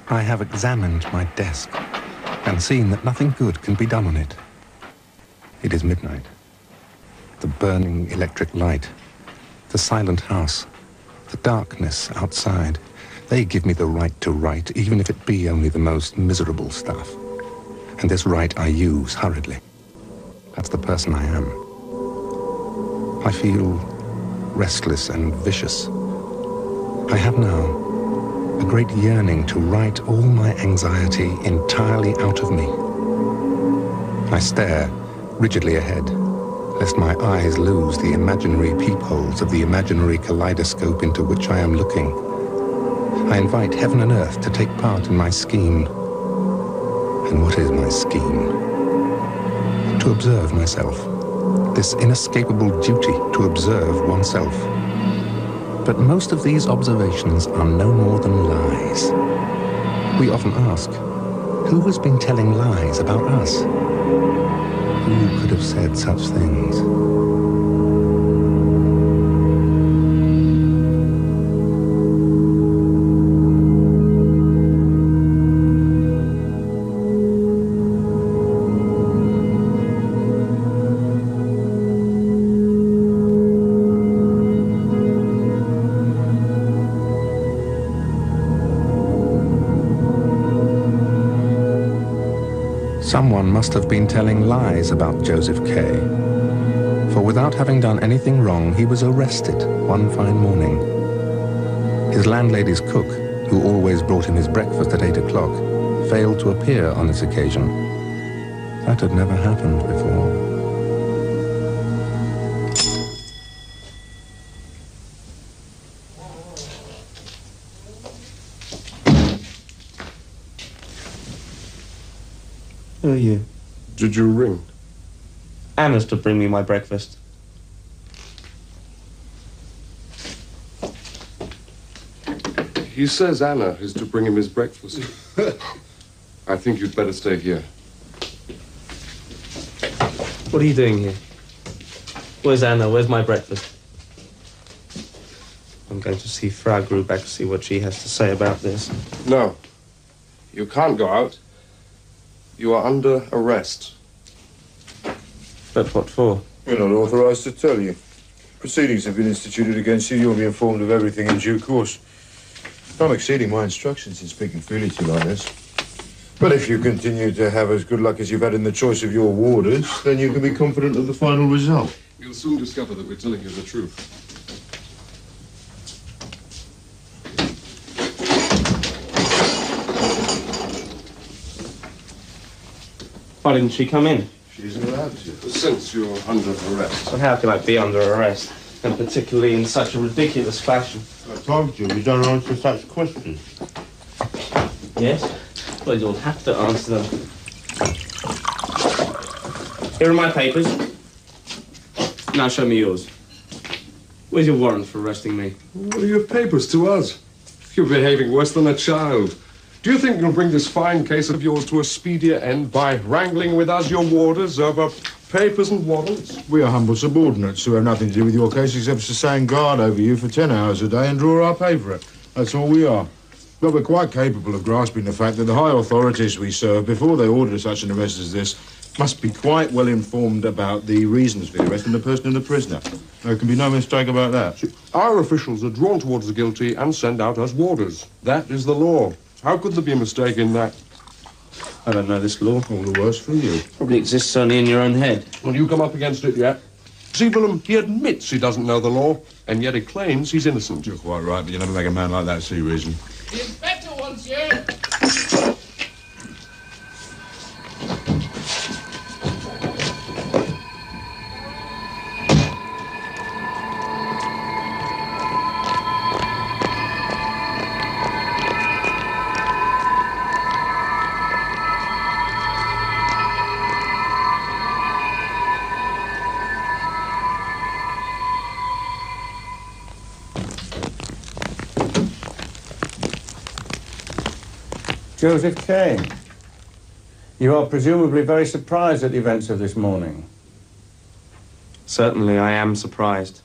I have examined my desk and seen that nothing good can be done on it. It is midnight. The burning electric light, the silent house, the darkness outside, they give me the right to write, even if it be only the most miserable stuff. And this right I use hurriedly. That's the person I am. I feel restless and vicious. I have now a great yearning to write all my anxiety entirely out of me. I stare rigidly ahead, lest my eyes lose the imaginary peepholes of the imaginary kaleidoscope into which I am looking. I invite heaven and earth to take part in my scheme. And what is my scheme? To observe myself. This inescapable duty to observe oneself. But most of these observations are no more than lies. We often ask, who has been telling lies about us? Who could have said such things? Someone must have been telling lies about Joseph K. For without having done anything wrong, he was arrested one fine morning. His landlady's cook, who always brought him his breakfast at 8 o'clock, failed to appear on this occasion. That had never happened before. Who are you? Did you ring? Anna's to bring me my breakfast. He says Anna is to bring him his breakfast. I think you'd better stay here. What are you doing here? Where's Anna? Where's my breakfast? I'm going to see Frau Grubeck to see what she has to say about this. No. You can't go out. You are under arrest. But what for? We're not authorised to tell you. Proceedings have been instituted against you. You'll be informed of everything in due course. I'm exceeding my instructions in speaking freely to you like this. But if you continue to have as good luck as you've had in the choice of your warders, then you can be confident of the final result. You'll soon discover that we're telling you the truth. Why didn't she come in? She isn't allowed to. Since you're under arrest. But how can I be under arrest? And particularly in such a ridiculous fashion. I told you, we don't answer such questions. Yes? Well, you'll have to answer them. Here are my papers. Now show me yours. Where's your warrant for arresting me? What are your papers to us? You're behaving worse than a child. Do you think you'll bring this fine case of yours to a speedier end by wrangling with us, your warders, over papers and warrants? We are humble subordinates who have nothing to do with your case except to stand guard over you for 10 hours a day and draw our pay for it. That's all we are. But we're quite capable of grasping the fact that the high authorities we serve, before they order such an arrest as this, must be quite well informed about the reasons for the arrest and the person and the prisoner. There can be no mistake about that. Our officials are drawn towards the guilty and send out as warders. That is the law. How could there be a mistake in that? I don't know this law. All the worse for you. Probably exists only in your own head. Well, you come up against it yet? See, Willem, he admits he doesn't know the law, and yet he claims he's innocent. You're quite right, but you never make a man like that see reason. The inspector wants you. Joseph K. You are presumably very surprised at the events of this morning. Certainly I am surprised.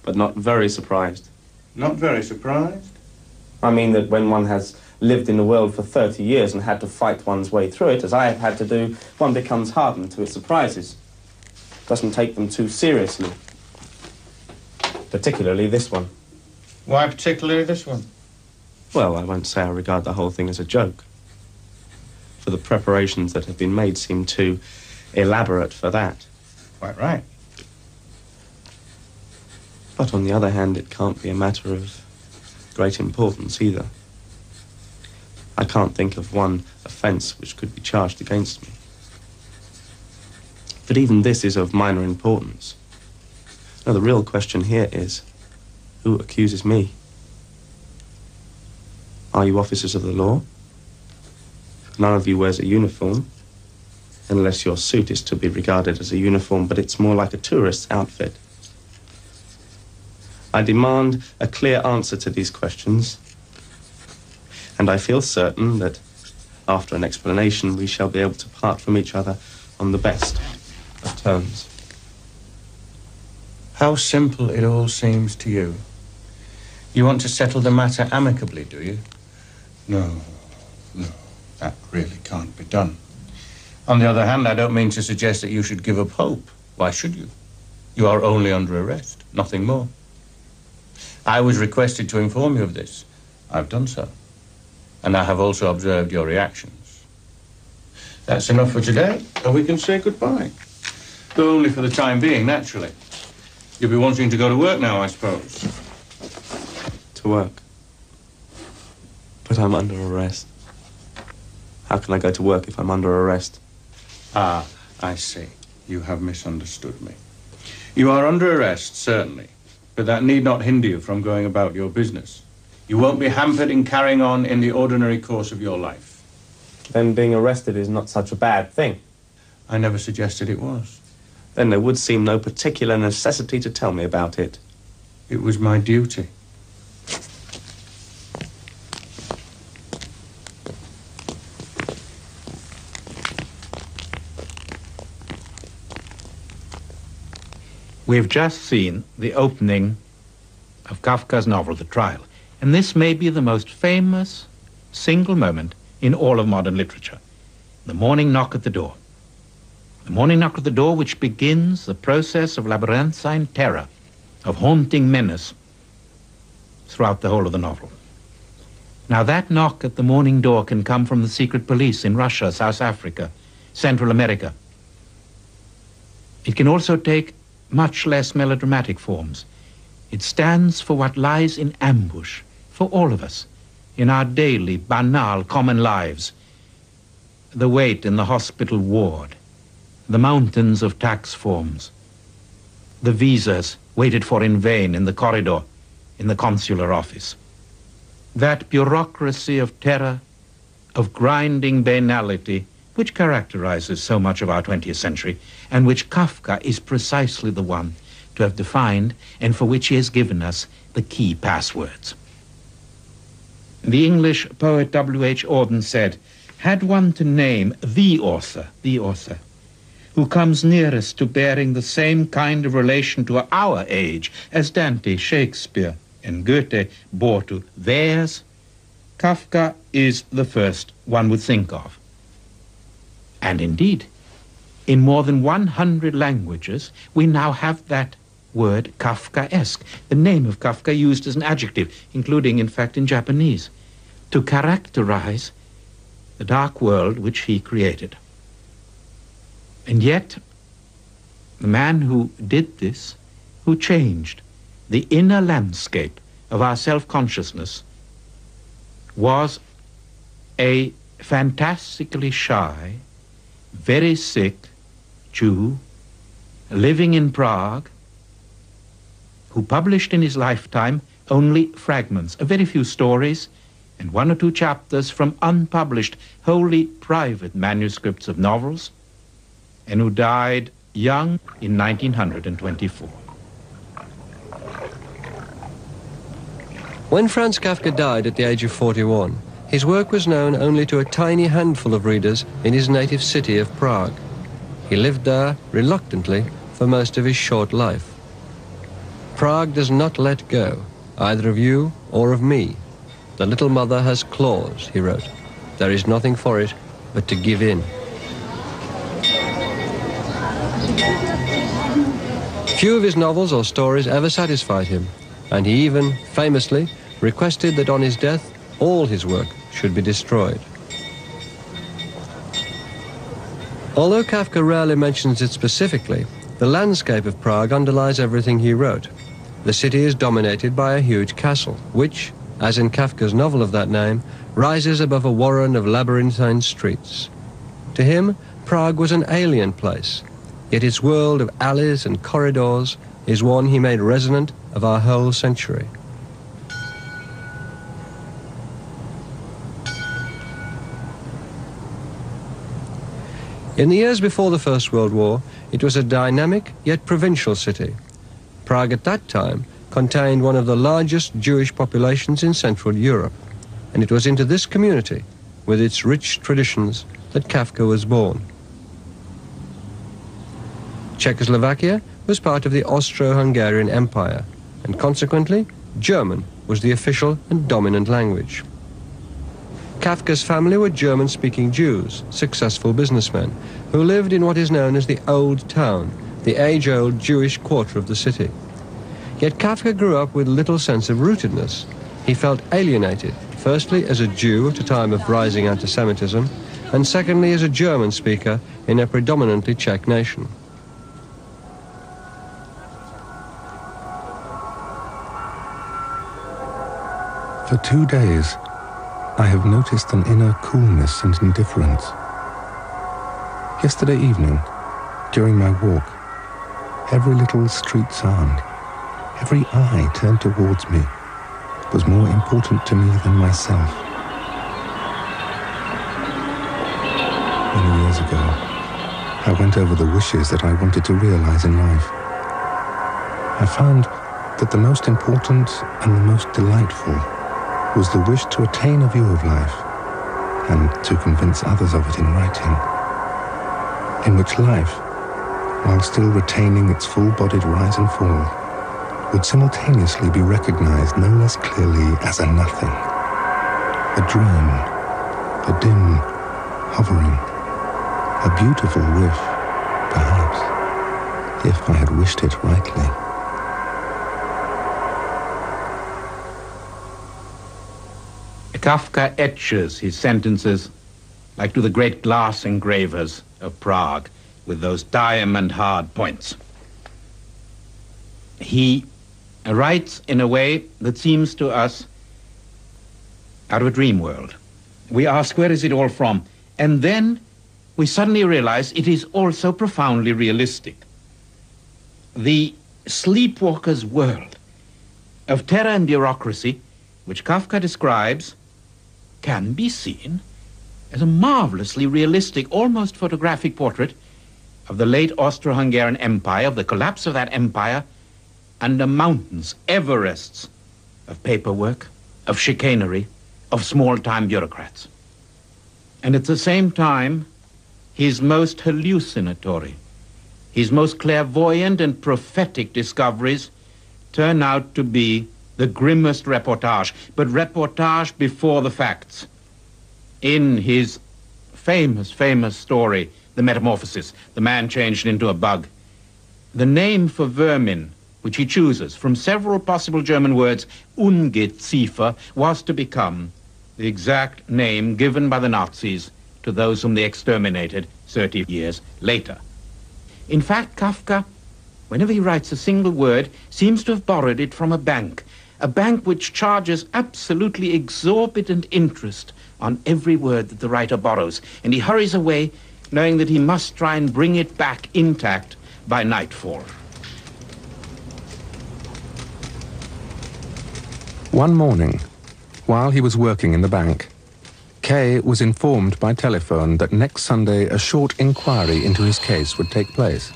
But not very surprised. Not very surprised? I mean that when one has lived in the world for 30 years and had to fight one's way through it, as I have had to do, one becomes hardened to its surprises. Doesn't take them too seriously. Particularly this one. Why particularly this one? Well, I won't say I regard the whole thing as a joke. For the preparations that have been made seem too elaborate for that. Quite right. But on the other hand, it can't be a matter of great importance either. I can't think of one offence which could be charged against me. But even this is of minor importance. Now, the real question here is, who accuses me? Are you officers of the law? None of you wears a uniform, unless your suit is to be regarded as a uniform, but it's more like a tourist's outfit. I demand a clear answer to these questions, and I feel certain that after an explanation we shall be able to part from each other on the best of terms. How simple it all seems to you. You want to settle the matter amicably, do you? No, that really can't be done. On the other hand, I don't mean to suggest that you should give up hope. Why should you? You are only under arrest, nothing more. I was requested to inform you of this. I've done so. And I have also observed your reactions. That's enough for today, and we can say goodbye. Though only for the time being, naturally. You'll be wanting to go to work now, I suppose. To work? But I'm under arrest. How can I go to work if I'm under arrest? Ah, I see. You have misunderstood me. You are under arrest, certainly, but that need not hinder you from going about your business. You won't be hampered in carrying on in the ordinary course of your life. Then being arrested is not such a bad thing. I never suggested it was. Then there would seem no particular necessity to tell me about it. It was my duty. We've just seen the opening of Kafka's novel, The Trial, and this may be the most famous single moment in all of modern literature. The morning knock at the door. The morning knock at the door which begins the process of labyrinthine terror, of haunting menace throughout the whole of the novel. Now that knock at the morning door can come from the secret police in Russia, South Africa, Central America. It can also take much less melodramatic forms. It stands for what lies in ambush for all of us in our daily, banal, common lives. The wait in the hospital ward, the mountains of tax forms, the visas waited for in vain in the corridor in the consular office. That bureaucracy of terror, of grinding banality, which characterizes so much of our 20th century, and which Kafka is precisely the one to have defined, and for which he has given us the key passwords. The English poet W.H. Auden said, had one to name the author, who comes nearest to bearing the same kind of relation to our age as Dante, Shakespeare, and Goethe bore to theirs, Kafka is the first one would think of. And indeed, in more than 100 languages, we now have that word Kafkaesque, the name of Kafka used as an adjective, including, in fact, in Japanese, to characterize the dark world which he created. And yet, the man who did this, who changed the inner landscape of our self-consciousness, was a fantastically shy, very sick Jew living in Prague, who published in his lifetime only fragments, a very few stories, and 1 or 2 chapters from unpublished, wholly private manuscripts of novels, and who died young in 1924. When Franz Kafka died at the age of 41, his work was known only to a tiny handful of readers in his native city of Prague. He lived there, reluctantly, for most of his short life. Prague does not let go, either of you or of me. The little mother has claws, he wrote. There is nothing for it but to give in. Few of his novels or stories ever satisfied him, and he even, famously, requested that on his death all his work should be destroyed. Although Kafka rarely mentions it specifically, the landscape of Prague underlies everything he wrote. The city is dominated by a huge castle, which, as in Kafka's novel of that name, rises above a warren of labyrinthine streets. To him, Prague was an alien place, yet its world of alleys and corridors is one he made resonant of our whole century. In the years before the First World War, it was a dynamic yet provincial city. Prague at that time contained one of the largest Jewish populations in Central Europe, and it was into this community, with its rich traditions, that Kafka was born. Czechoslovakia was part of the Austro-Hungarian Empire, and consequently, German was the official and dominant language. Kafka's family were German-speaking Jews, successful businessmen, who lived in what is known as the Old Town, the age-old Jewish quarter of the city. Yet Kafka grew up with little sense of rootedness. He felt alienated, firstly as a Jew at a time of rising anti-Semitism, and secondly as a German speaker in a predominantly Czech nation. For 2 days, I have noticed an inner coolness and indifference. Yesterday evening, during my walk, every little street sound, every eye turned towards me, was more important to me than myself. Many years ago, I went over the wishes that I wanted to realize in life. I found that the most important and the most delightful was the wish to attain a view of life and to convince others of it in writing, in which life, while still retaining its full-bodied rise and fall, would simultaneously be recognized no less clearly as a nothing, a dream, a dim hovering, a beautiful wish, perhaps, if I had wished it rightly. Kafka etches his sentences like to the great glass engravers of Prague with those diamond-hard points. He writes in a way that seems to us out of a dream world. We ask, where is it all from? And then we suddenly realize it is also profoundly realistic. The sleepwalker's world of terror and bureaucracy, which Kafka describes, can be seen as a marvelously realistic, almost photographic portrait of the late Austro-Hungarian Empire, of the collapse of that empire, under mountains, Everests of paperwork, of chicanery, of small-time bureaucrats. And at the same time, his most hallucinatory, his most clairvoyant and prophetic discoveries turn out to be the grimmest reportage, but reportage before the facts. In his famous story, The Metamorphosis, the man changed into a bug, the name for vermin, which he chooses from several possible German words, Ungeziefer, was to become the exact name given by the Nazis to those whom they exterminated 30 years later. In fact, Kafka, whenever he writes a single word, seems to have borrowed it from a bank which charges absolutely exorbitant interest on every word that the writer borrows, and he hurries away knowing that he must try and bring it back intact by nightfall. One morning, while he was working in the bank, Kay was informed by telephone that next Sunday a short inquiry into his case would take place.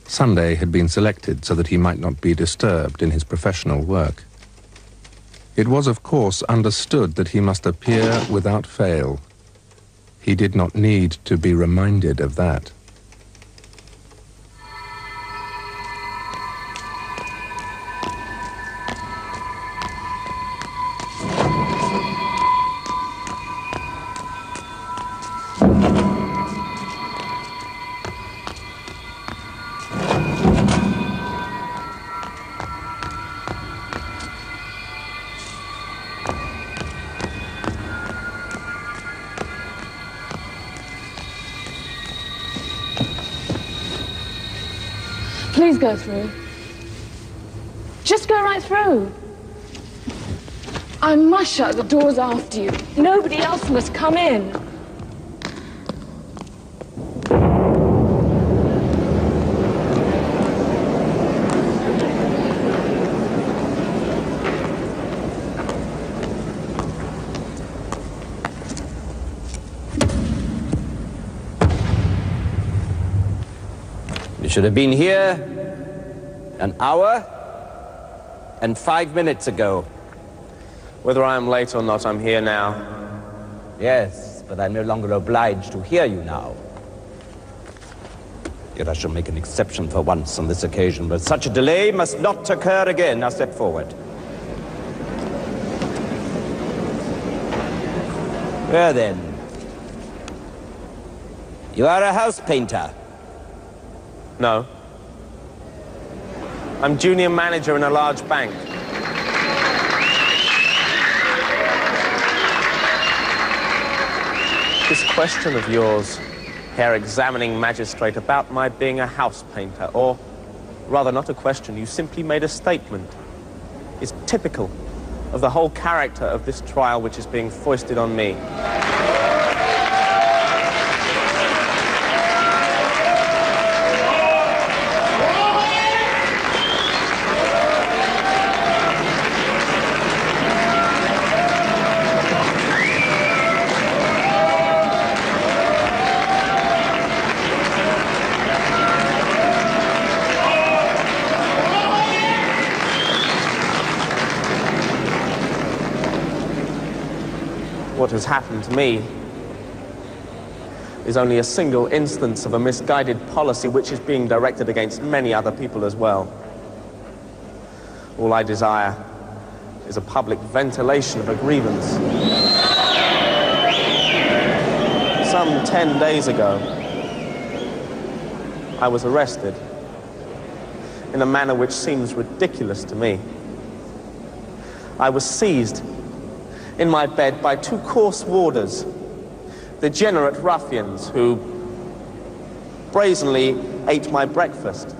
Sunday had been selected so that he might not be disturbed in his professional work. It was, of course, understood that he must appear without fail. He did not need to be reminded of that. Please go through. Just go right through. I must shut the doors after you. Nobody else must come in. You should have been here an hour and 5 minutes ago. Whether I am late or not, I'm here now. Yes, but I'm no longer obliged to hear you now. Yet I shall make an exception for once on this occasion, but such a delay must not occur again. Now step forward. Well then, you are a house painter. No. I'm junior manager in a large bank. This question of yours, Herr Examining Magistrate, about my being a house painter, or rather not a question, you simply made a statement, is typical of the whole character of this trial which is being foisted on me. What has happened to me is only a single instance of a misguided policy which is being directed against many other people as well. All I desire is a public ventilation of a grievance. Some 10 days ago, I was arrested in a manner which seems ridiculous to me. I was seized in my bed by two coarse warders, degenerate ruffians who brazenly ate my breakfast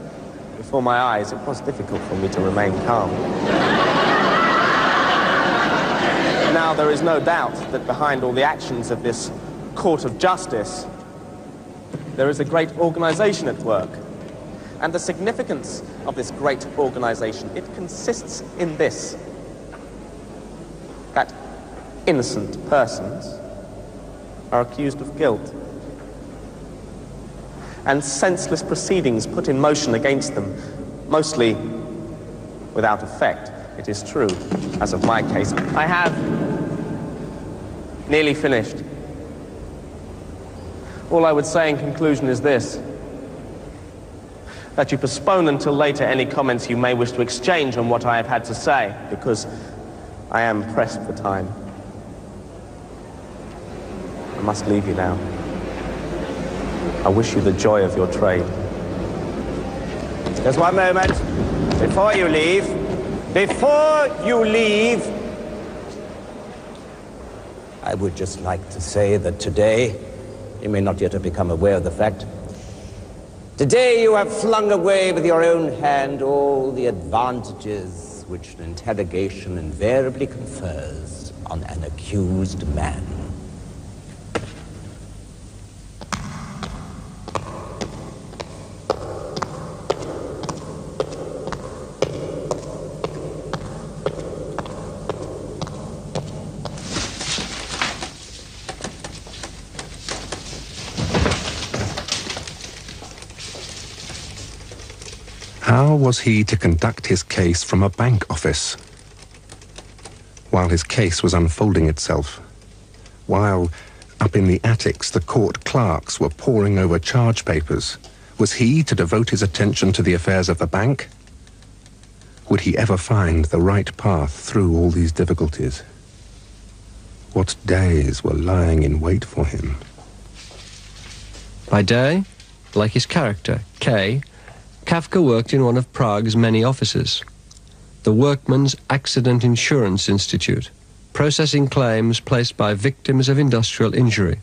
before my eyes. It was difficult for me to remain calm. Now, there is no doubt that behind all the actions of this court of justice, there is a great organization at work. And the significance of this great organization, it consists in this, that innocent persons are accused of guilt, and senseless proceedings put in motion against them, mostly without effect. It is true, as of my case. I have nearly finished. All I would say in conclusion is this: that you postpone until later any comments you may wish to exchange on what I have had to say, because I am pressed for time. I must leave you now. I wish you the joy of your trade. Just one moment. Before you leave, I would just like to say that today, you may not yet have become aware of the fact, today you have flung away with your own hand all the advantages which an interrogation invariably confers on an accused man. How was he to conduct his case from a bank office? While his case was unfolding itself, while up in the attics the court clerks were poring over charge papers, was he to devote his attention to the affairs of the bank? Would he ever find the right path through all these difficulties? What days were lying in wait for him? By day, like his character, K, Kafka worked in one of Prague's many offices, the Workmen's Accident Insurance Institute, processing claims placed by victims of industrial injury.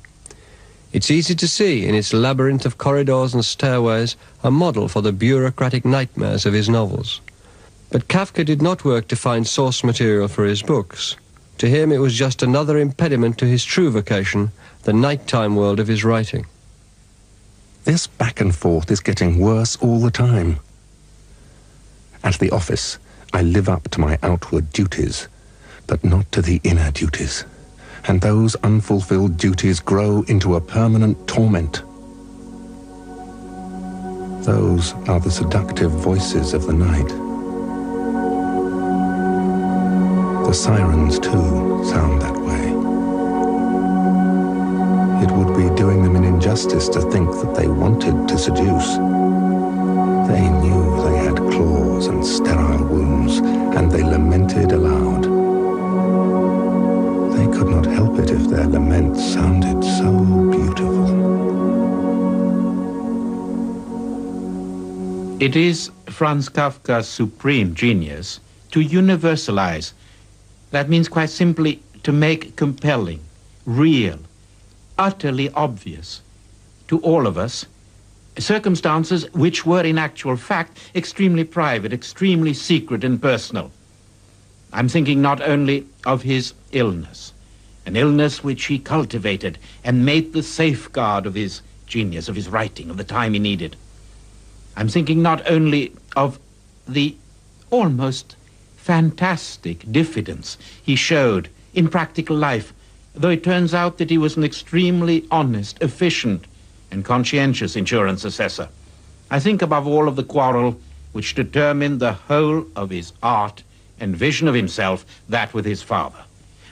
It's easy to see in its labyrinth of corridors and stairways a model for the bureaucratic nightmares of his novels. But Kafka did not work to find source material for his books. To him it was just another impediment to his true vocation, the nighttime world of his writing. This back and forth is getting worse all the time. At the office, I live up to my outward duties, but not to the inner duties. And those unfulfilled duties grow into a permanent torment. Those are the seductive voices of the night. The sirens, too, sound that way. It would be doing them an injustice to think that they wanted to seduce. They knew they had claws and sterile wounds, and they lamented aloud. They could not help it if their lament sounded so beautiful. It is Franz Kafka's supreme genius to universalize. That means quite simply to make compelling, real, utterly obvious to all of us circumstances which were in actual fact extremely private, extremely secret and personal. I'm thinking not only of his illness, an illness which he cultivated and made the safeguard of his genius, of his writing, of the time he needed. I'm thinking not only of the almost fantastic diffidence he showed in practical life, though it turns out that he was an extremely honest, efficient, and conscientious insurance assessor. I think above all of the quarrel which determined the whole of his art and vision of himself, that with his father,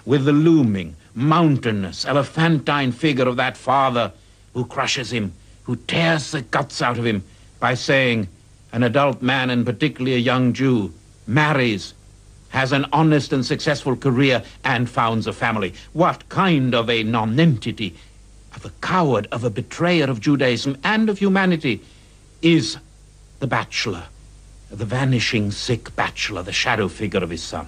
with the looming, mountainous, elephantine figure of that father who crushes him, who tears the guts out of him by saying, an adult man, and particularly a young Jew, marries, has an honest and successful career, and founds a family. What kind of a nonentity, of a coward, of a betrayer of Judaism and of humanity is the bachelor, the vanishing sick bachelor, the shadow figure of his son?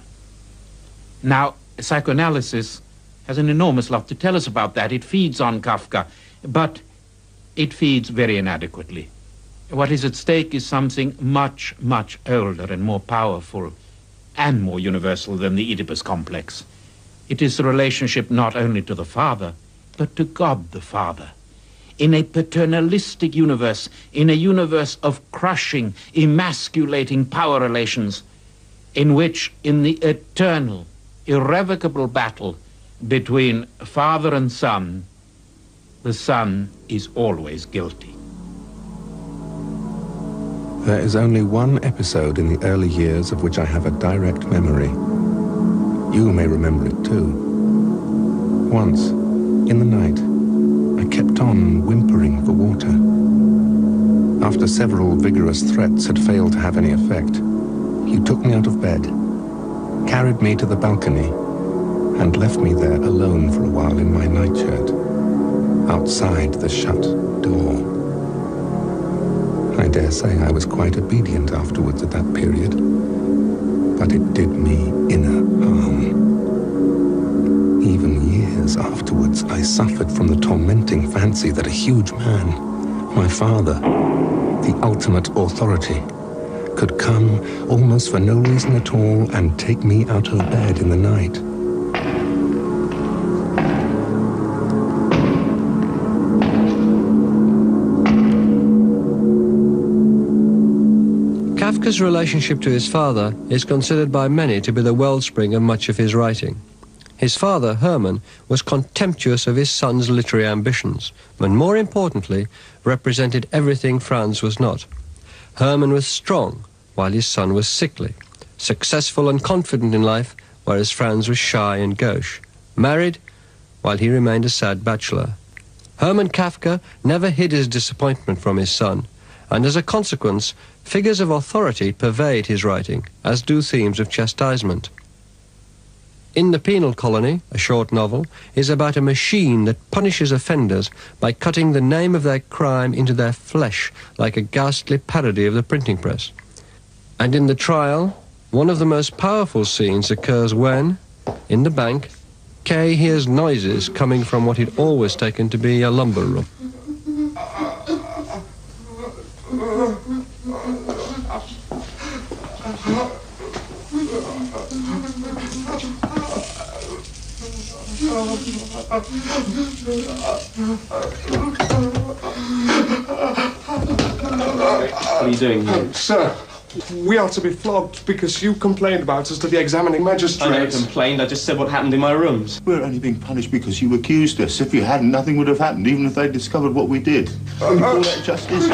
Now, psychoanalysis has an enormous lot to tell us about that. It feeds on Kafka, but it feeds very inadequately. What is at stake is something much, much older and more powerful and more universal than the Oedipus complex. It is the relationship not only to the Father, but to God the Father. In a paternalistic universe, in a universe of crushing, emasculating power relations, in which, in the eternal, irrevocable battle between father and son, the son is always guilty. There is only one episode in the early years of which I have a direct memory. You may remember it too. Once, in the night, I kept on whimpering for water. After several vigorous threats had failed to have any effect, he took me out of bed, carried me to the balcony, and left me there alone for a while in my nightshirt, outside the shut door. I dare say I was quite obedient afterwards at that period, but it did me inner harm. Even years afterwards, I suffered from the tormenting fancy that a huge man, my father, the ultimate authority, could come almost for no reason at all and take me out of bed in the night. Kafka's relationship to his father is considered by many to be the wellspring of much of his writing. His father, Hermann, was contemptuous of his son's literary ambitions, but more importantly, represented everything Franz was not. Hermann was strong, while his son was sickly, successful and confident in life, whereas Franz was shy and gauche, married, while he remained a sad bachelor. Hermann Kafka never hid his disappointment from his son, and as a consequence, figures of authority pervade his writing, as do themes of chastisement. In the Penal Colony, a short novel, is about a machine that punishes offenders by cutting the name of their crime into their flesh, like a ghastly parody of the printing press. And in The Trial, one of the most powerful scenes occurs when, in the bank, Kay hears noises coming from what he'd always taken to be a lumber room. What are you doing here? Sir, we are to be flogged because you complained about us to the examining magistrate. I never complained, I just said what happened in my rooms. We're only being punished because you accused us. If you hadn't, nothing would have happened, even if they discovered what we did. We call that justice.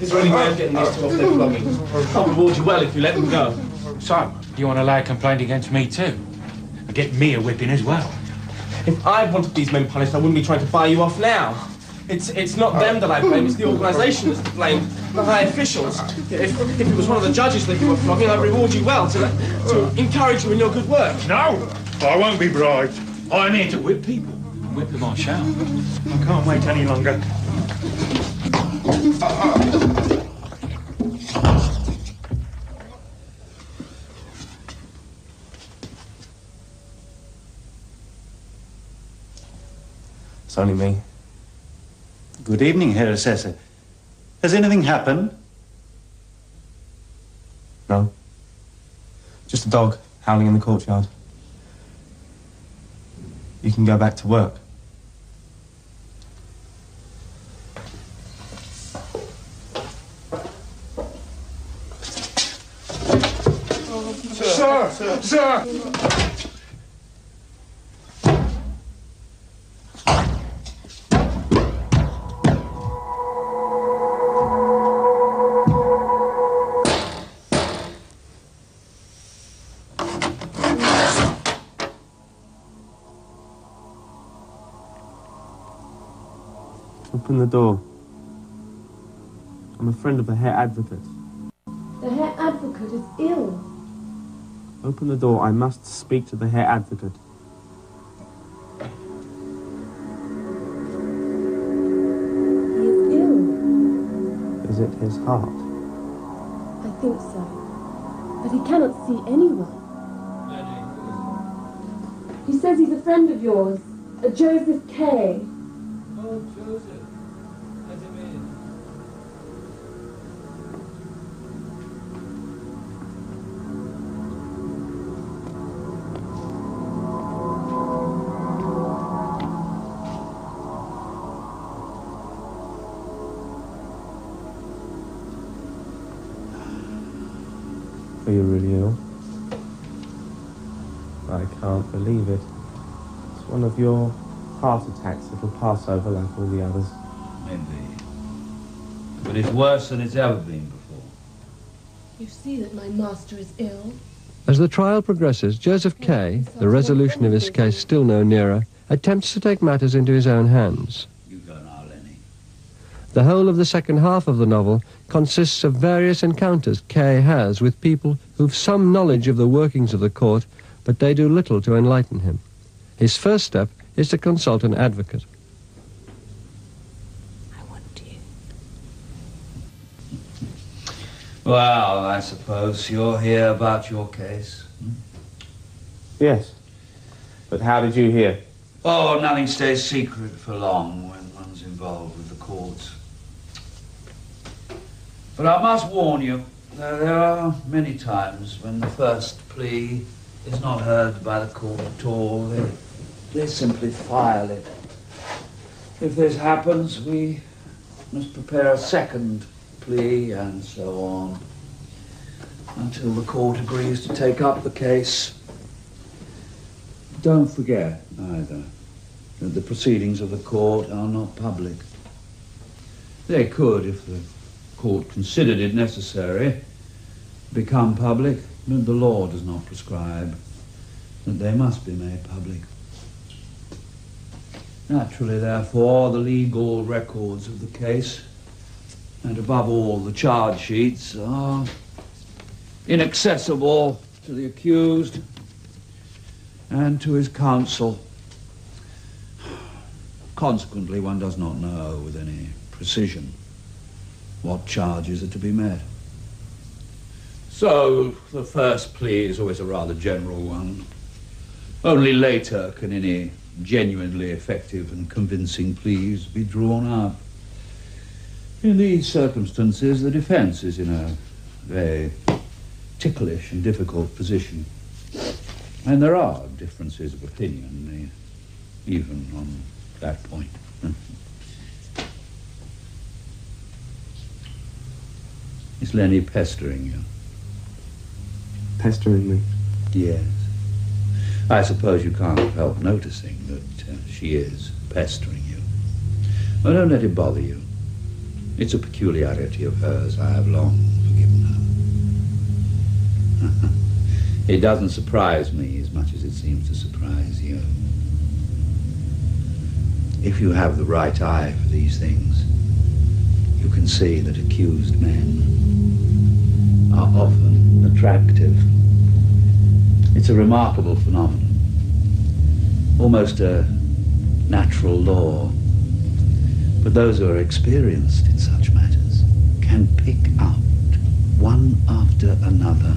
Is there any way of getting these two off their flogging? I'll reward you well if you let them go. So, do you want to lay a complaint against me too? And get me a whipping as well? If I wanted these men punished, I wouldn't be trying to buy you off now. It's not them that I blame, it's the organisation that's to blame, the high officials. If it was one of the judges that you were flogging, I'd reward you well to encourage you in your good work. No! I won't be bribed. I'm here to whip people. Whip them I shall. I can't wait any longer. It's only me. Good evening, Herr Assessor. Has anything happened? No. Just a dog howling in the courtyard. You can go back to work. Sir! Open the door. I'm a friend of the Herr Advocate. The Herr Advocate is ill. Open the door. I must speak to the Herr Advocate. He is ill. Is it his heart? I think so. But he cannot see anyone. He says he's a friend of yours, a Joseph K. Oh, Joseph. Let him in. Are you really ill? I can't believe it. It's one of your heart attacks that'll pass over like all the others. Maybe. But it's worse than it's ever been before. You see that my master is ill. As the trial progresses, Joseph K., the resolution of his case still no nearer, attempts to take matters into his own hands. You go now, Lenny. The whole of the second half of the novel consists of various encounters Kay has with people who've some knowledge of the workings of the court, but they do little to enlighten him. His first step is to consult an advocate. I want you. Well, I suppose you're here about your case. Yes. But how did you hear? Oh, nothing stays secret for long when one's involved with the courts. But I must warn you, there are many times when the first plea is not heard by the court at all. They simply file it. If this happens, we must prepare a second plea and so on, until the court agrees to take up the case. Don't forget, either, that the proceedings of the court are not public. They could, if the court considered it necessary, become public, but the law does not prescribe that they must be made public. Naturally, therefore, the legal records of the case, and above all the charge sheets, are inaccessible to the accused and to his counsel. Consequently, one does not know with any precision what charges are to be met. So, the first plea is always a rather general one. Only later can any genuinely effective and convincing pleas be drawn up. In these circumstances, the defence is in a very ticklish and difficult position. And there are differences of opinion, even on that point. Is Lenny pestering you? Pestering me? Yes. I suppose you can't help noticing that she is pestering you. Well, don't let it bother you. It's a peculiarity of hers. I have long forgiven her. It doesn't surprise me as much as it seems to surprise you. If you have the right eye for these things, you can see that accused men are often attractive. It's a remarkable phenomenon, almost a natural law. But those who are experienced in such matters can pick out, one after another,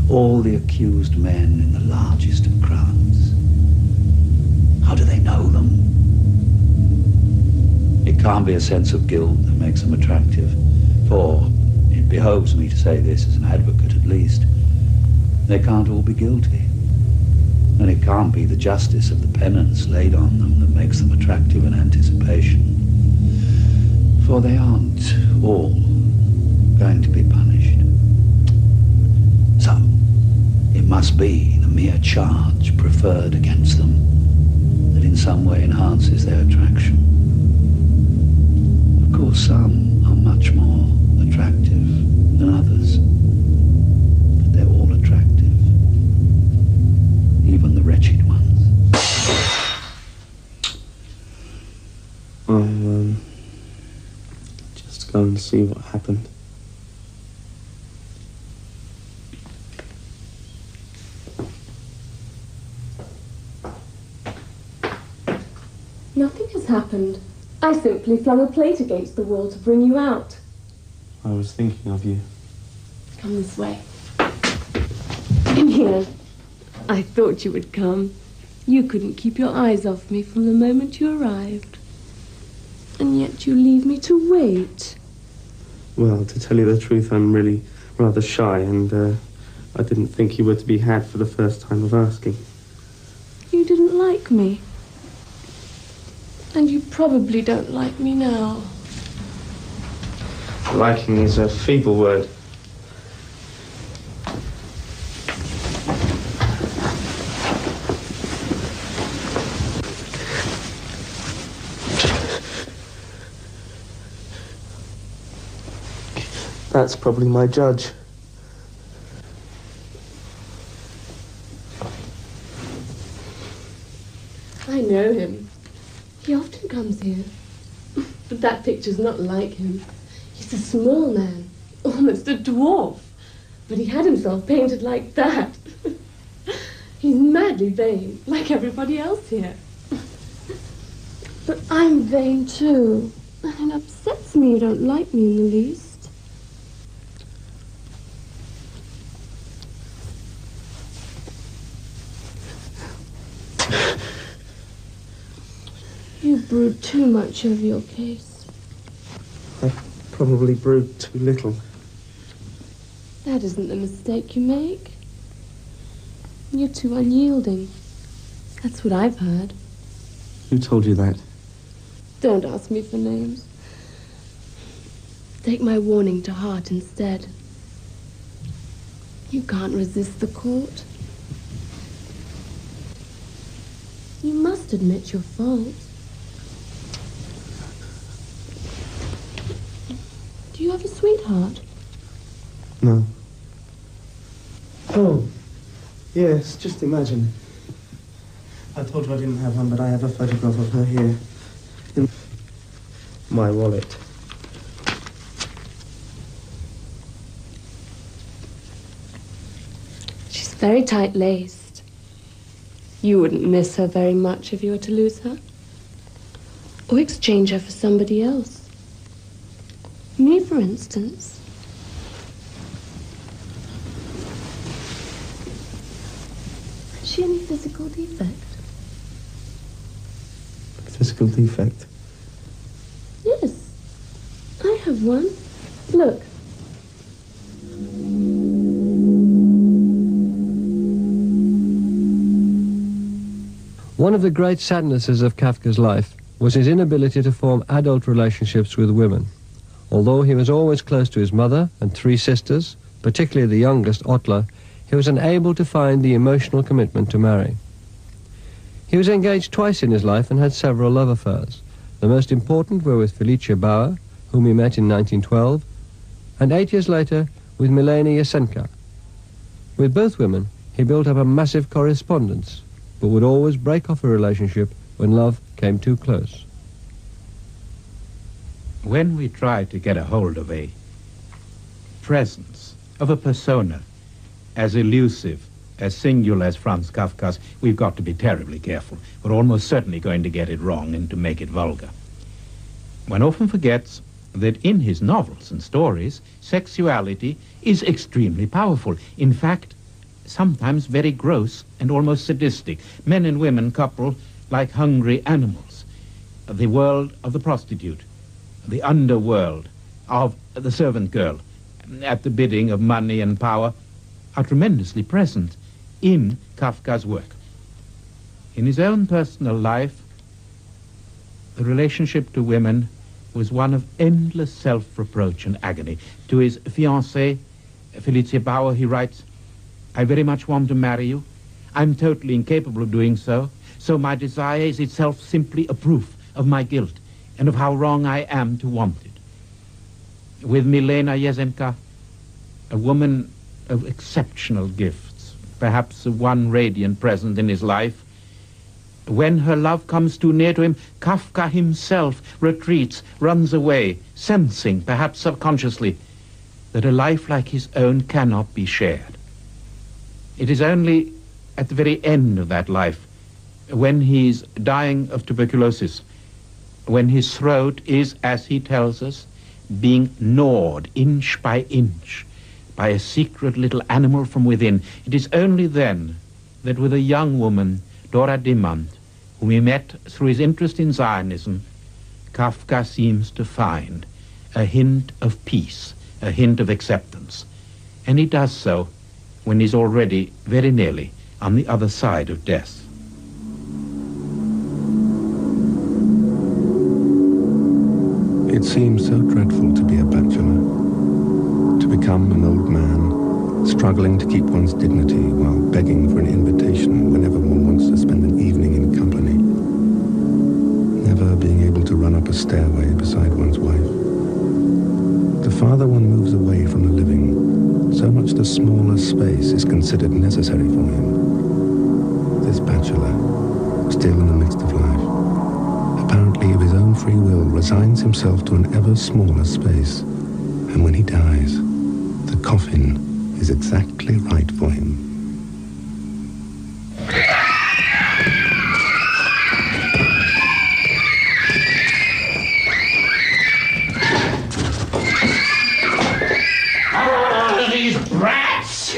all the accused men in the largest of crowds. How do they know them? It can't be a sense of guilt that makes them attractive, for it behoves me to say this as an advocate at least. They can't all be guilty. And it can't be the justice of the penance laid on them that makes them attractive in anticipation. For they aren't all going to be punished. So, it must be the mere charge preferred against them that in some way enhances their attraction. Of course, some are much more attractive than others. But they're all attractive. Even the wretched ones. I'll just go and see what happened. Nothing has happened. I simply flung a plate against the wall to bring you out. I was thinking of you. Come this way. In here. I thought you would come. You couldn't keep your eyes off me from the moment you arrived. And yet you leave me to wait. Well, to tell you the truth, I'm really rather shy, and I didn't think you were to be had for the first time of asking. You didn't like me. And you probably don't like me now. Liking is a feeble word. That's probably my judge. I know him. He often comes here. But that picture's not like him. He's a small man, almost a dwarf. But he had himself painted like that. He's madly vain, like everybody else here. But I'm vain too. And it upsets me you don't like me in the least. You brood too much over your case. I've probably brewed too little. That isn't the mistake you make. You're too unyielding. That's what I've heard. Who told you that? Don't ask me for names. Take my warning to heart instead. You can't resist the court. You must admit your fault. Do you have a sweetheart? No. Oh, yes, just imagine. I told you I didn't have one, but I have a photograph of her here. In my wallet. She's very tight-laced. You wouldn't miss her very much if you were to lose her. Or exchange her for somebody else. Me, for instance. Has she any physical defect? Physical defect? Yes. I have one. Look. One of the great sadnesses of Kafka's life was his inability to form adult relationships with women. Although he was always close to his mother and 3 sisters, particularly the youngest, Otla, he was unable to find the emotional commitment to marry. He was engaged twice in his life and had several love affairs. The most important were with Felicia Bauer, whom he met in 1912, and 8 years later with Milena Jesenskádan. With both women, he built up a massive correspondence, but would always break off a relationship when love came too close. When we try to get a hold of a presence, of a persona, as elusive, as singular as Franz Kafka's, we've got to be terribly careful. We're almost certainly going to get it wrong and to make it vulgar. One often forgets that in his novels and stories, sexuality is extremely powerful. In fact, sometimes very gross and almost sadistic. Men and women couple like hungry animals. The world of the prostitute, the underworld of the servant girl, at the bidding of money and power, are tremendously present in Kafka's work. In his own personal life, the relationship to women was one of endless self-reproach and agony. To his fiancée, Felicia Bauer, he writes, "I very much want to marry you. I'm totally incapable of doing so, so my desire is itself simply a proof of my guilt and of how wrong I am to want it." With Milena Jesenskádan, a woman of exceptional gifts, perhaps the one radiant present in his life, when her love comes too near to him, Kafka himself retreats, runs away, sensing, perhaps subconsciously, that a life like his own cannot be shared. It is only at the very end of that life, when he's dying of tuberculosis, when his throat is, as he tells us, being gnawed inch by inch by a secret little animal from within, it is only then that with a young woman, Dora Dimant, whom he met through his interest in Zionism, Kafka seems to find a hint of peace, a hint of acceptance. And he does so when he's already very nearly on the other side of death. It seems so dreadful to be a bachelor, to become an old man, struggling to keep one's dignity while begging for an invitation whenever one wants to spend an evening in company, never being able to run up a stairway beside one's wife. The farther one moves away from the living, so much the smaller space is considered necessary for him. This bachelor, still in the midst of life, apparently of his own free will, resigns himself to an ever smaller space, and when he dies, the coffin is exactly right for him. These brats!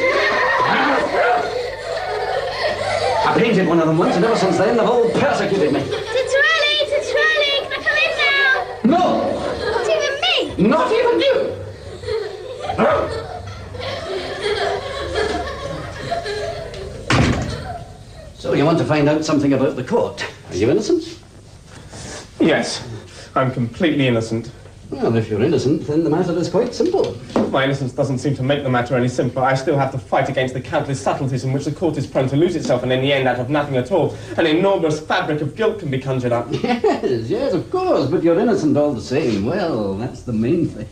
I painted one of them once, and ever since then they've all persecuted me. Titrelli! Can I come in now? No! Not even me? Not even you! So you want to find out something about the court? Are you innocent? Yes, I'm completely innocent. Well, if you're innocent, then the matter is quite simple. My innocence doesn't seem to make the matter any simpler. I still have to fight against the countless subtleties in which the court is prone to lose itself, and in the end, out of nothing at all, an enormous fabric of guilt can be conjured up. Yes, of course, but you're innocent all the same. Well, that's the main thing.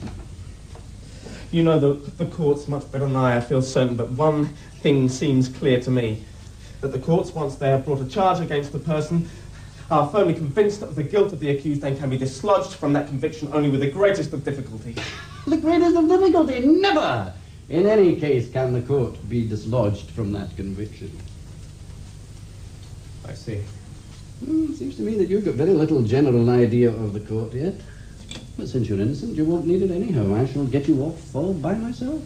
You know the courts much better than I feel certain, but one thing seems clear to me. That the courts, once they have brought a charge against the person, are firmly convinced of the guilt of the accused and can be dislodged from that conviction only with the greatest of difficulty. The greatest of difficulty? Never! In any case can the court be dislodged from that conviction. I see. It seems to me that you've got very little general idea of the court yet. But since you're innocent, you won't need it anyhow. I shall get you off all by myself.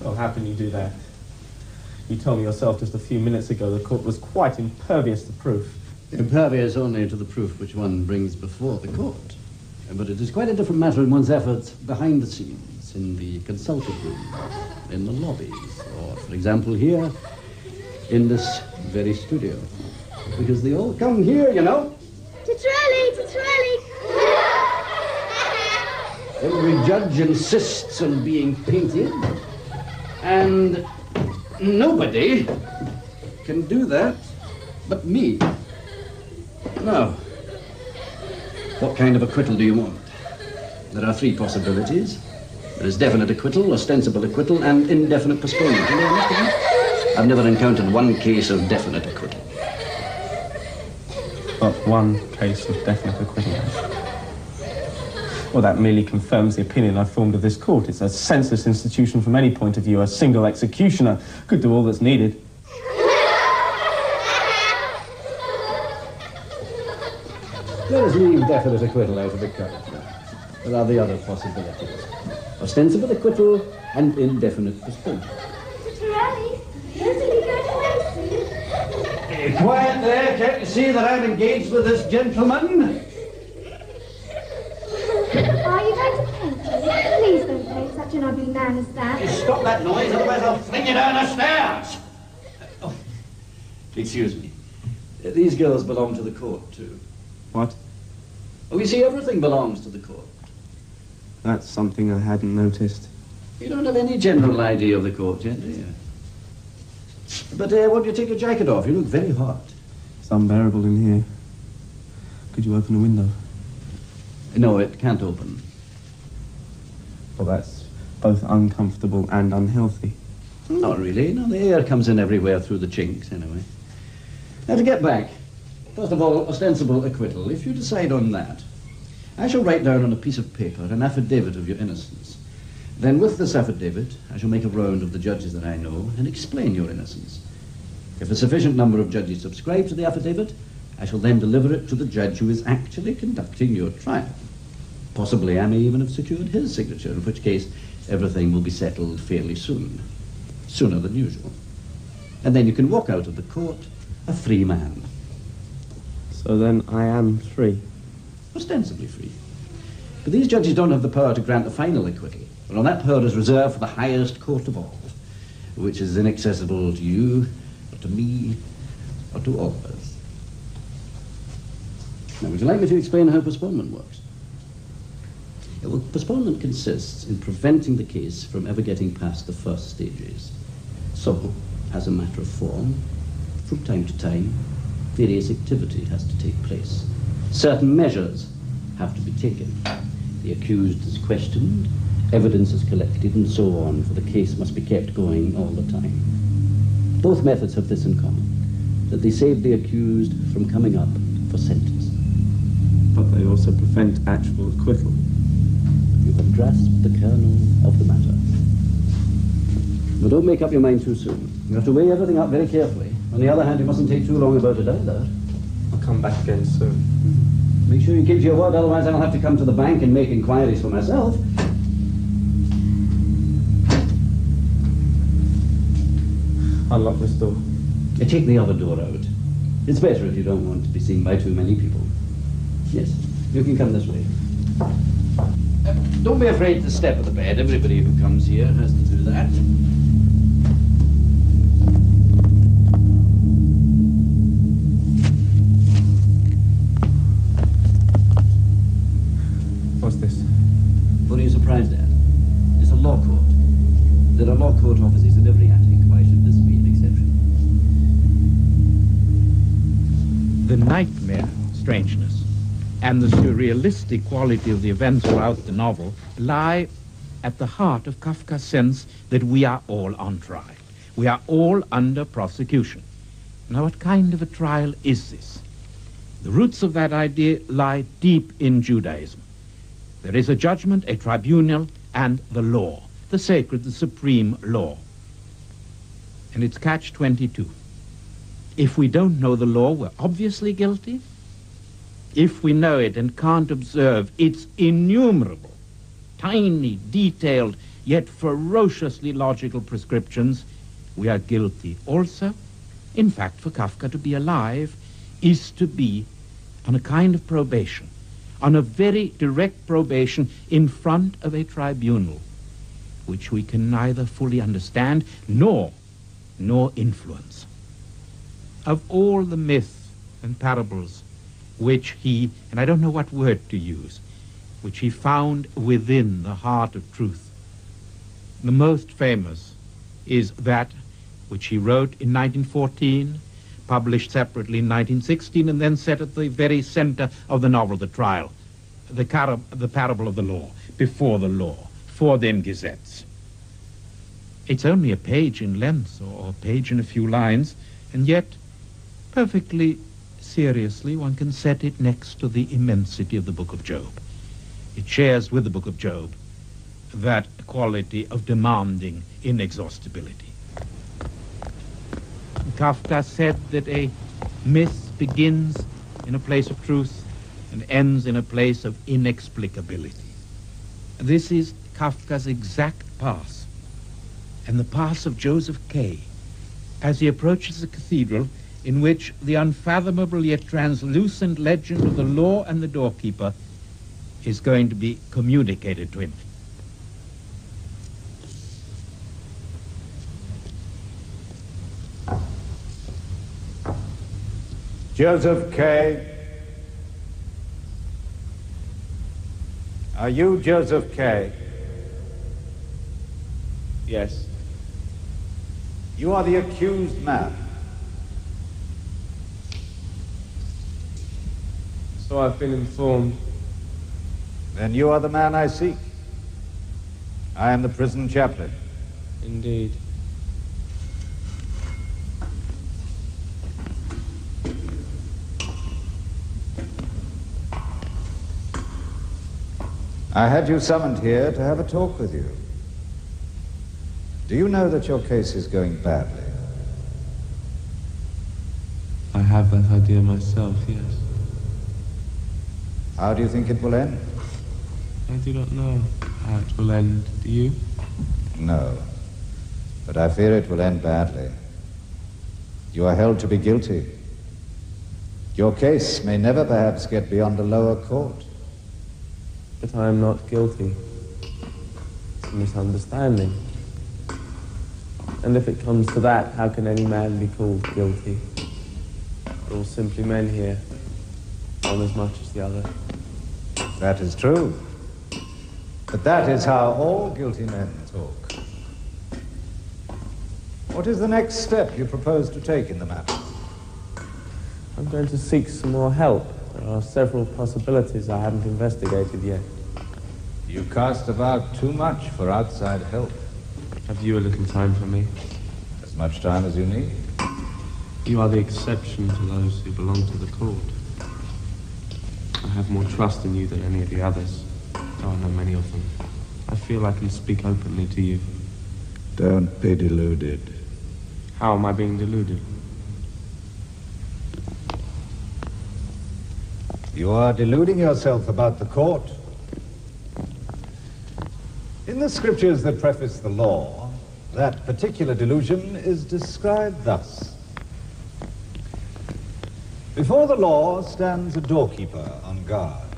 Well, how can you do that? You told me yourself just a few minutes ago the court was quite impervious to proof. Impervious only to the proof which one brings before the court. But it is quite a different matter in one's efforts behind the scenes, in the consulting room, in the lobbies, or, for example, here, in this very studio. Because they all come here, you know. Titrelli! Every judge insists on being painted, and nobody can do that but me. Now, what kind of acquittal do you want? There are three possibilities. There is definite acquittal, ostensible acquittal, and indefinite postponement. Do you understand? I've never encountered one case of definite acquittal. But one case of definite acquittal. Well, that merely confirms the opinion I've formed of this court. It's a senseless institution from any point of view. A single executioner could do all that's needed. Let us leave definite acquittal out of the count. There are the other possibilities. Ostensible acquittal and indefinite postponement. Titrelli, isn't he going to soon? Quiet there, can't you see that I'm engaged with this gentleman? Are you going to paint me? Please don't paint such an ugly man as that. Stop that noise, otherwise I'll fling you down the stairs. Oh, excuse me. These girls belong to the court, too. What? Oh, you see, everything belongs to the court. That's something I hadn't noticed. You don't have any general idea of the court yet, do you? But why don't you take your jacket off? You look very hot. It's unbearable in here. Could you open a window? No, it can't open. Well, that's both uncomfortable and unhealthy. Not really. No, the air comes in everywhere through the chinks, anyway. Now, to get back. First of all, ostensible acquittal. If you decide on that, I shall write down on a piece of paper an affidavit of your innocence. Then with this affidavit, I shall make a round of the judges that I know and explain your innocence. If a sufficient number of judges subscribe to the affidavit, I shall then deliver it to the judge who is actually conducting your trial. Possibly I may even have secured his signature, in which case everything will be settled fairly soon. Sooner than usual. And then you can walk out of the court a free man. So then I am free? Ostensibly free. But these judges don't have the power to grant the final acquittal. Well, that power is reserved for the highest court of all, which is inaccessible to you, or to me, or to all of us. Now, would you like me to explain how postponement works? Well, postponement consists in preventing the case from ever getting past the first stages. So, as a matter of form, from time to time, various activity has to take place. Certain measures have to be taken. The accused is questioned, evidence is collected, and so on, for the case must be kept going all the time. Both methods have this in common, that they save the accused from coming up for sentence. But they also prevent actual acquittal. You have grasped the kernel of the matter. But don't make up your mind too soon. You have to weigh everything up very carefully. On the other hand, you mustn't take too long about it either. I'll come back again soon. Make sure you keep to your word, otherwise I'll have to come to the bank and make inquiries for myself. Unlock this door. Take the other door out. It's better if you don't want to be seen by too many people. Yes, you can come this way. Don't be afraid to step at the bed. Everybody who comes here has to do that. What's this? What are you surprised at? It's a law court. There are law court offices in every attic. Why should this be an exception? The nightmare strangeness and the surrealistic quality of the events throughout the novel lie at the heart of Kafka's sense that we are all on trial. We are all under prosecution. Now, what kind of a trial is this? The roots of that idea lie deep in Judaism. There is a judgment, a tribunal, and the law, the sacred, the supreme law. And it's catch-22. If we don't know the law, we're obviously guilty. If we know it and can't observe its innumerable, tiny, detailed, yet ferociously logical prescriptions, we are guilty also. In fact, for Kafka to be alive is to be on a kind of probation, on a very direct probation in front of a tribunal, which we can neither fully understand nor influence. Of all the myths and parables which he, and I don't know what word to use, which he found within the heart of truth, the most famous is that which he wrote in 1914, published separately in 1916, and then set at the very center of the novel, The Trial, the parable of the law, before the law, for them gazettes. It's only a page in length, or a page and a few lines, and yet, perfectly seriously, one can set it next to the immensity of the Book of Job. It shares with the Book of Job that quality of demanding inexhaustibility. Kafka said that a myth begins in a place of truth and ends in a place of inexplicability. This is Kafka's exact path, and the path of Joseph K. as he approaches the cathedral in which the unfathomable yet translucent legend of the law and the doorkeeper is going to be communicated to him. Joseph K. Are you Joseph K? Yes. You are the accused man. So I've been informed. Then you are the man I seek. I am the prison chaplain. Indeed. I had you summoned here to have a talk with you. Do you know that your case is going badly? I have that idea myself, yes. How do you think it will end? I do not know how it will end. Do you? No. But I fear it will end badly. You are held to be guilty. Your case may never perhaps get beyond a lower court. But I am not guilty. It's a misunderstanding. And if it comes to that, how can any man be called guilty? We're all simply men here, one as much as the other. That is true. But that is how all guilty men talk. What is the next step you propose to take in the matter? I'm going to seek some more help. There are several possibilities I haven't investigated yet. You cast about too much for outside help. Have you a little time for me? As much time as you need. You are the exception to those who belong to the court. I have more trust in you than any of the others, though I know many of them. I feel I can speak openly to you. Don't be deluded. How am I being deluded? You are deluding yourself about the court. In the scriptures that preface the law, that particular delusion is described thus. Before the law stands a doorkeeper on guard.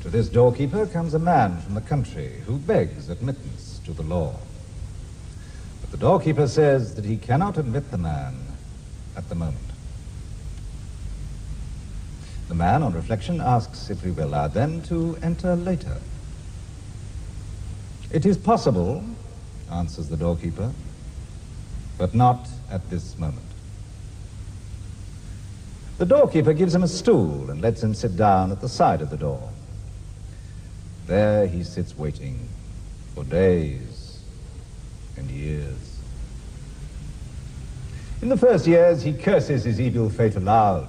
To this doorkeeper comes a man from the country who begs admittance to the law. But the doorkeeper says that he cannot admit the man at the moment. The man, on reflection, asks if we will allow them to enter later. It is possible, answers the doorkeeper, but not at this moment. The doorkeeper gives him a stool and lets him sit down at the side of the door. There he sits waiting for days and years. In the first years, he curses his evil fate aloud.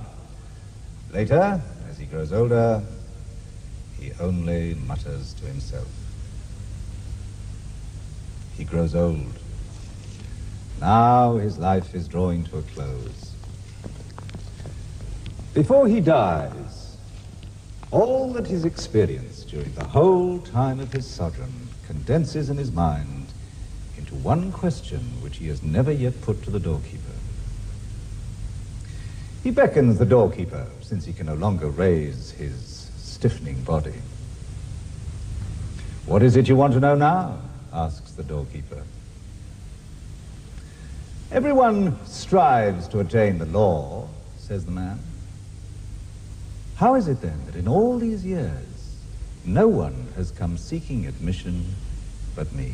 Later, as he grows older, he only mutters to himself. He grows old. Now his life is drawing to a close. Before he dies, all that he's experienced during the whole time of his sojourn condenses in his mind into to one question which he has never yet put to the doorkeeper. He beckons the doorkeeper, since he can no longer raise his stiffening body. "What is it you want to know now?" asks the doorkeeper. "Everyone strives to attain the law," says the man. "How is it then that in all these years no one has come seeking admission but me?"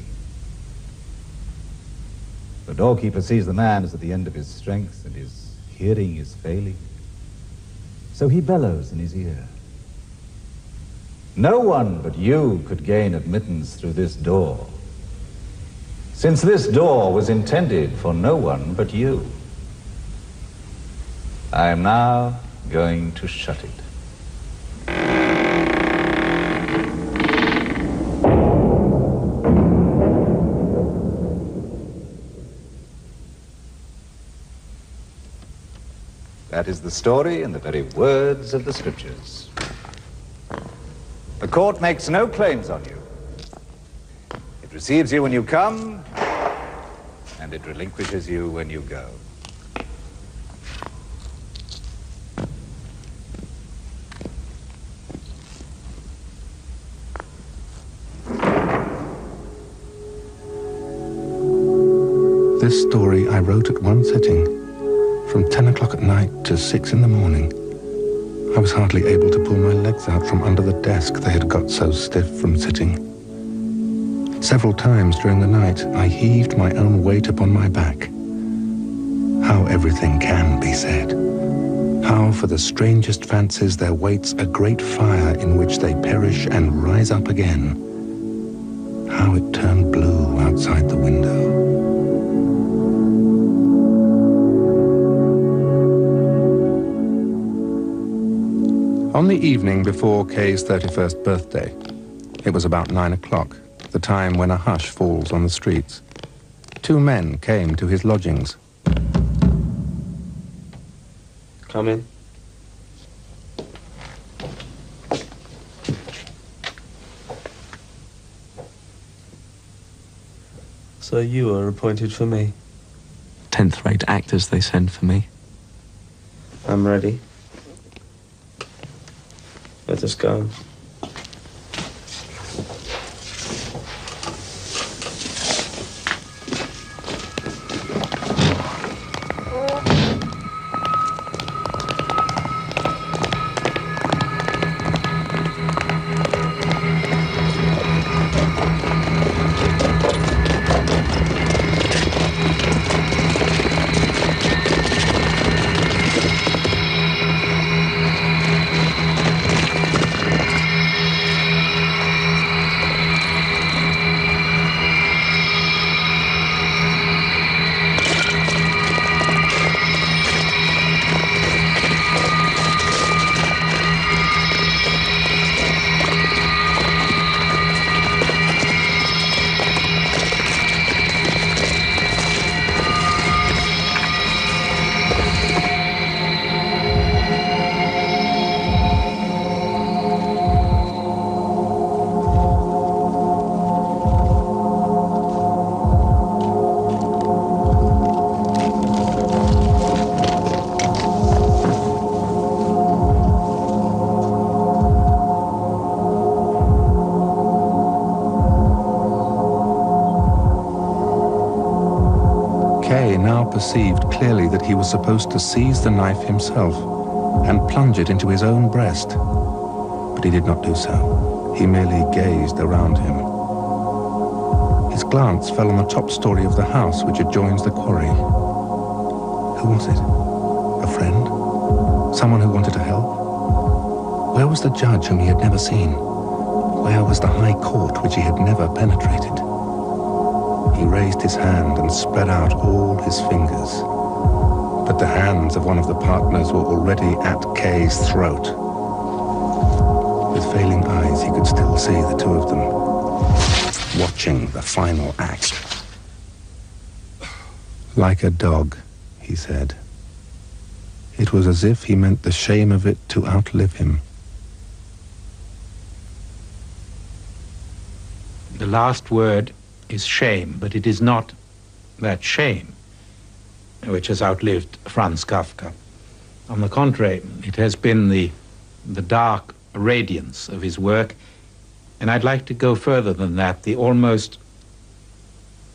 The doorkeeper sees the man is at the end of his strength and his hearing is failing. So he bellows in his ear, "No one but you could gain admittance through this door, since this door was intended for no one but you. I am now going to shut it." That is the story in the very words of the scriptures. The court makes no claims on you. It receives you when you come, and it relinquishes you when you go. This story I wrote at one sitting, from 10 o'clock at night to 6 in the morning. I was hardly able to pull my legs out from under the desk, they had got so stiff from sitting. Several times during the night I heaved my own weight upon my back. How everything can be said. How for the strangest fancies there waits a great fire in which they perish and rise up again. How it turned blue outside the window. On the evening before Kay's 31st birthday, it was about 9 o'clock, the time when a hush falls on the streets. Two men came to his lodgings. Come in. So you are appointed for me? 10th-rate actors they send for me. I'm ready. Let us go. Perceived clearly that he was supposed to seize the knife himself and plunge it into his own breast. But he did not do so. He merely gazed around him. His glance fell on the top story of the house which adjoins the quarry. Who was it? A friend? Someone who wanted to help? Where was the judge whom he had never seen? Where was the high court which he had never penetrated? He raised his hand and spread out all his fingers. But the hands of one of the partners were already at Kay's throat. With failing eyes, he could still see the two of them, watching the final act. Like a dog, he said. It was as if he meant the shame of it to outlive him. The last word is shame, but it is not that shame which has outlived Franz Kafka. On the contrary, it has been the dark radiance of his work, and I'd like to go further than that, the almost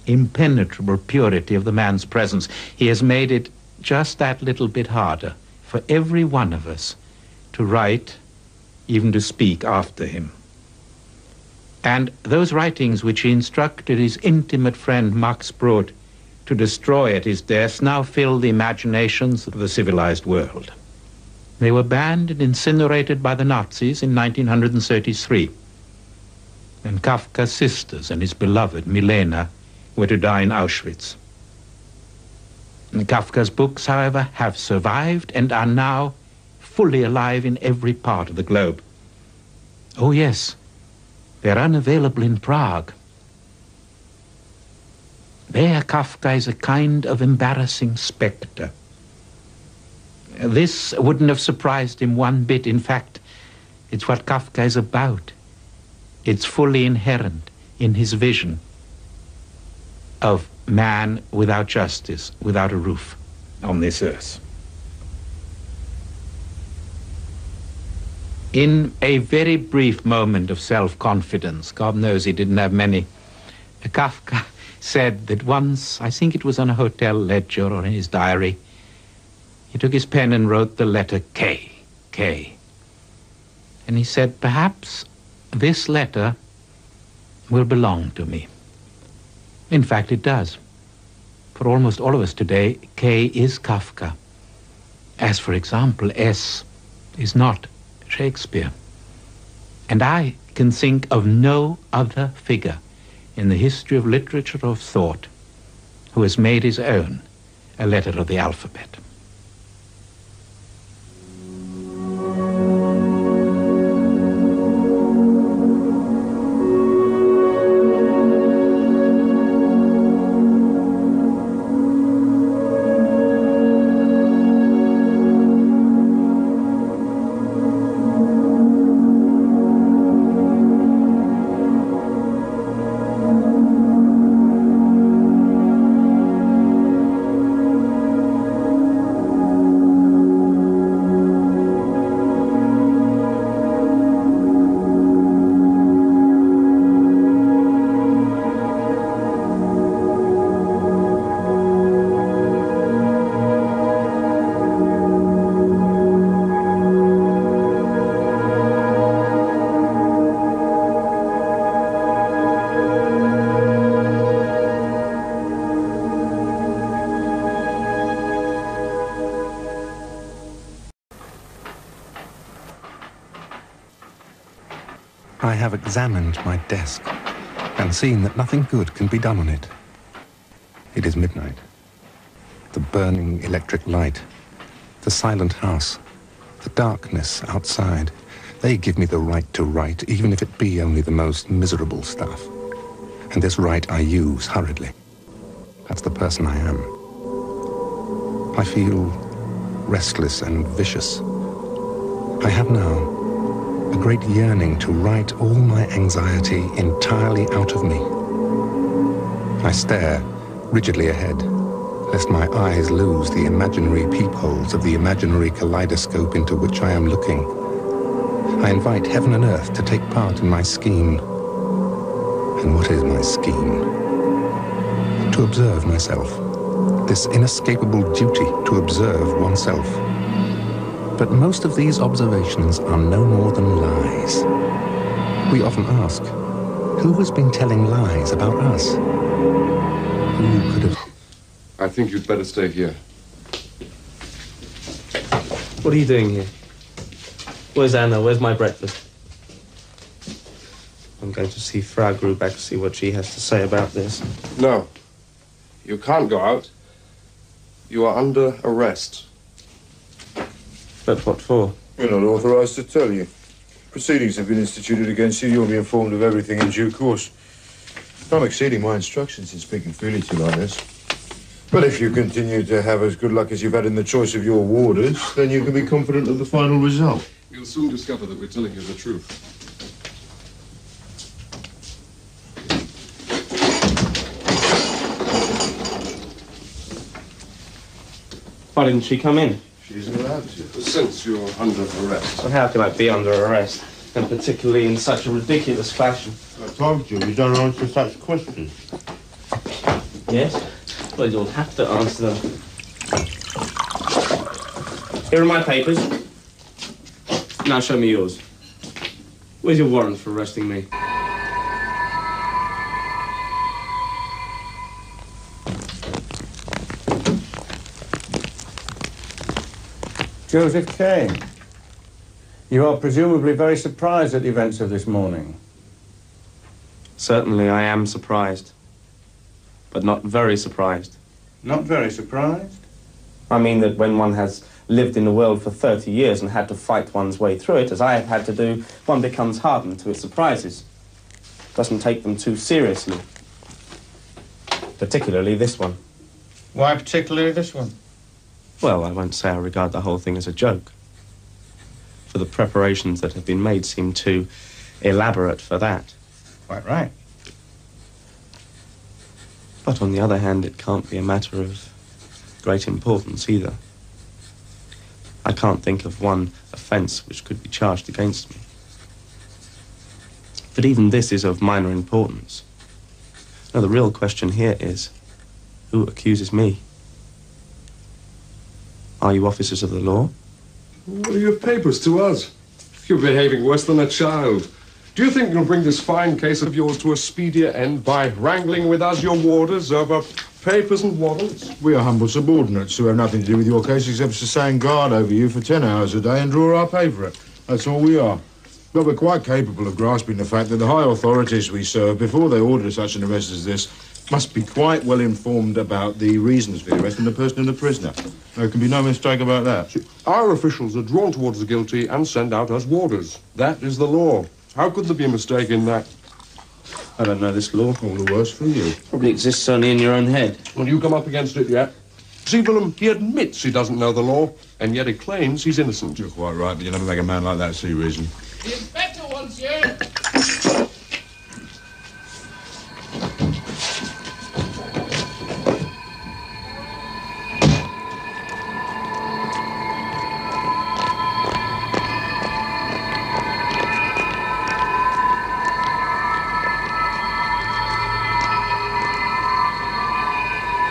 impenetrable purity of the man's presence. He has made it just that little bit harder for every one of us to write, even to speak after him. And those writings which he instructed his intimate friend Max Brod to destroy at his death now fill the imaginations of the civilized world. They were banned and incinerated by the Nazis in 1933, when Kafka's sisters and his beloved Milena were to die in Auschwitz. And Kafka's books, however, have survived and are now fully alive in every part of the globe. Oh yes, they're unavailable in Prague. There, Kafka is a kind of embarrassing spectre. This wouldn't have surprised him one bit. In fact, it's what Kafka is about. It's fully inherent in his vision of man without justice, without a roof on this earth. In a very brief moment of self-confidence, God knows he didn't have many, Kafka said that once, I think it was on a hotel ledger or in his diary, he took his pen and wrote the letter K, K. And he said, perhaps this letter will belong to me. In fact, it does. For almost all of us today, K is Kafka. As, for example, S is not Shakespeare. And I can think of no other figure in the history of literature or of thought who has made his own a letter of the alphabet. I have examined my desk and seen that nothing good can be done on it. It is midnight. The burning electric light, the silent house, the darkness outside, they give me the right to write, even if it be only the most miserable stuff. And this right I use hurriedly. That's the person I am. I feel restless and vicious. I have now a great yearning to write all my anxiety entirely out of me. I stare rigidly ahead, lest my eyes lose the imaginary peepholes of the imaginary kaleidoscope into which I am looking. I invite heaven and earth to take part in my scheme. And what is my scheme? To observe myself, this inescapable duty to observe oneself. But most of these observations are no more than lies. We often ask, who has been telling lies about us? Who could have... I think you'd better stay here. What are you doing here? Where's Anna? Where's my breakfast? I'm going to see Frau Grubeck, see what she has to say about this. No. You can't go out. You are under arrest. But what for? You're not authorised to tell you. Proceedings have been instituted against you. You'll be informed of everything in due course. I'm exceeding my instructions in speaking freely to you like this. But if you continue to have as good luck as you've had in the choice of your warders, then you can be confident of the final result. You'll soon discover that we're telling you the truth. Why didn't she come in? She isn't allowed to. Since you're under arrest. So how can I be under arrest? And particularly in such a ridiculous fashion. I told you, you don't answer such questions. Yes? Well, you'll have to answer them. Here are my papers. Now show me yours. Where's your warrant for arresting me? Joseph K. You are presumably very surprised at the events of this morning. Certainly I am surprised. But not very surprised. Not very surprised? I mean that when one has lived in the world for 30 years and had to fight one's way through it, as I have had to do, one becomes hardened to its surprises. Doesn't take them too seriously. Particularly this one. Why particularly this one? Well, I won't say I regard the whole thing as a joke. For the preparations that have been made seem too elaborate for that. Quite right. But on the other hand, it can't be a matter of great importance either. I can't think of one offence which could be charged against me. But even this is of minor importance. Now, the real question here is, who accuses me? Are you officers of the law? What are your papers to us? You're behaving worse than a child. Do you think you'll bring this fine case of yours to a speedier end by wrangling with us, your warders, over papers and warrants? We are humble subordinates who have nothing to do with your case except to stand guard over you for 10 hours a day and draw our pay for it. That's all we are. But we're quite capable of grasping the fact that the high authorities we serve, before they order such an arrest as this, must be quite well informed about the reasons for the arrest and the person and the prisoner. There can be no mistake about that. Our officials are drawn towards the guilty and send out as warders. That is the law. How could there be a mistake in that? I don't know this law. All the worse for you. Probably exists only in your own head. Well, you come up against it yet? See, Willem, he admits he doesn't know the law, and yet he claims he's innocent. You're quite right, but you'll never make a man like that see reason. The inspector wants you.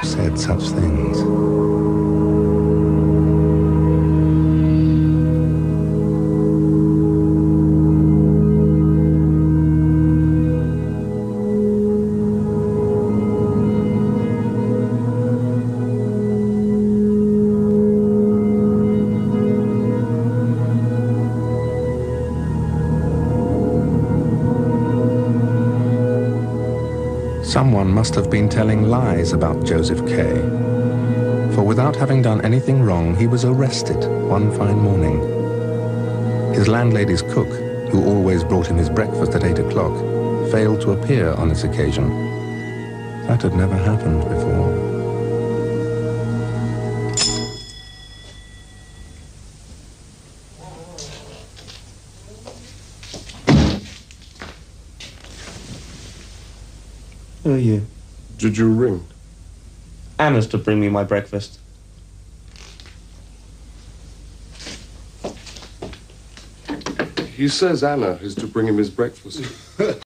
Said such things. Someone must have been telling lies about Joseph K. For without having done anything wrong, he was arrested one fine morning. His landlady's cook, who always brought him his breakfast at 8 o'clock, failed to appear on this occasion. That had never happened before. Who are you? Did you ring? Anna's to bring me my breakfast. He says Anna is to bring him his breakfast.